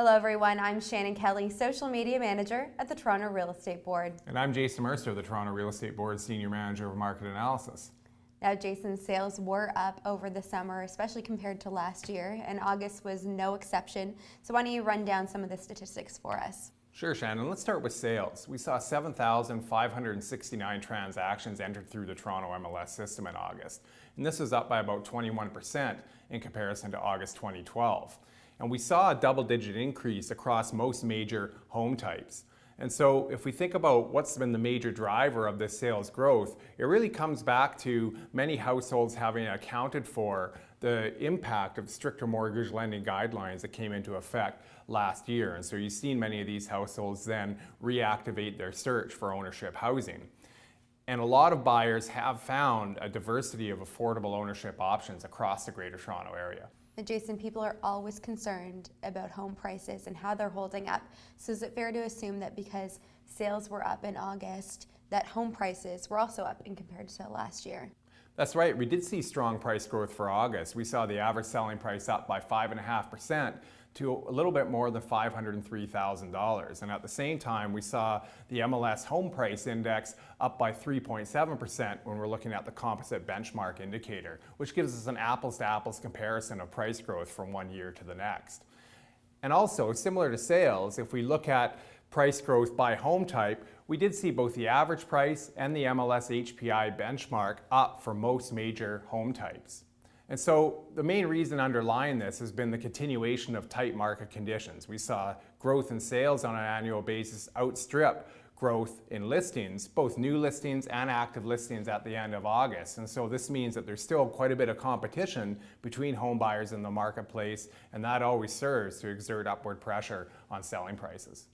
Hello everyone, I'm Shannon Kelly, Social Media Manager at the Toronto Real Estate Board. And I'm Jason Mercer, the Toronto Real Estate Board Senior Manager of Market Analysis. Now Jason, sales were up over the summer, especially compared to last year, and August was no exception. So why don't you run down some of the statistics for us? Sure, Shannon. Let's start with sales. We saw 7,569 transactions entered through the Toronto MLS system in August. And this was up by about 21% in comparison to August 2012. And we saw a double-digit increase across most major home types. And so if we think about what's been the major driver of this sales growth, it really comes back to many households having accounted for the impact of stricter mortgage lending guidelines that came into effect last year. And so you've seen many of these households then reactivate their search for ownership housing. And a lot of buyers have found a diversity of affordable ownership options across the Greater Toronto Area. And Jason, people are always concerned about home prices and how they're holding up. So is it fair to assume that because sales were up in August, that home prices were also up in compared to last year? That's right. We did see strong price growth for August. We saw the average selling price up by 5.5% to a little bit more than $503,000. And at the same time, we saw the MLS home price index up by 3.7% when we're looking at the composite benchmark indicator, which gives us an apples-to-apples comparison of price growth from one year to the next. And also, similar to sales, if we look at price growth by home type, we did see both the average price and the MLS HPI benchmark up for most major home types. And so the main reason underlying this has been the continuation of tight market conditions. We saw growth in sales on an annual basis outstrip growth in listings, both new listings and active listings at the end of August. And so this means that there's still quite a bit of competition between home buyers in the marketplace, and that always serves to exert upward pressure on selling prices.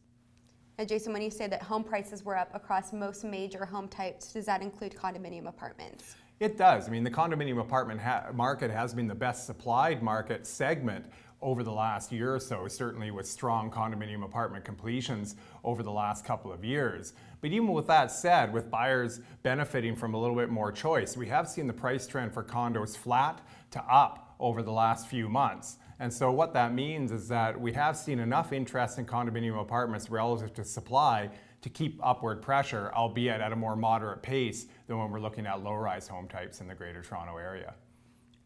Now, Jason, when you say that home prices were up across most major home types, does that include condominium apartments? It does. I mean, the condominium apartment market has been the best supplied market segment over the last year or so, certainly with strong condominium apartment completions over the last couple of years. But even with that said, with buyers benefiting from a little bit more choice, we have seen the price trend for condos flat to up over the last few months. And so what that means is that we have seen enough interest in condominium apartments relative to supply to keep upward pressure, albeit at a more moderate pace than when we're looking at low-rise home types in the Greater Toronto Area.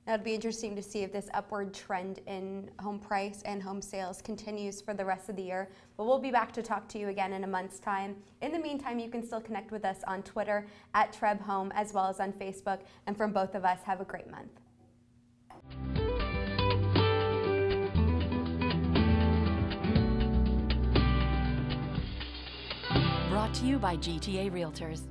Now, it'd be interesting to see if this upward trend in home price and home sales continues for the rest of the year, but we'll be back to talk to you again in a month's time. In the meantime, you can still connect with us on Twitter at TREB Home as well as on Facebook, and from both of us, have a great month. Brought to you by GTA Realtors.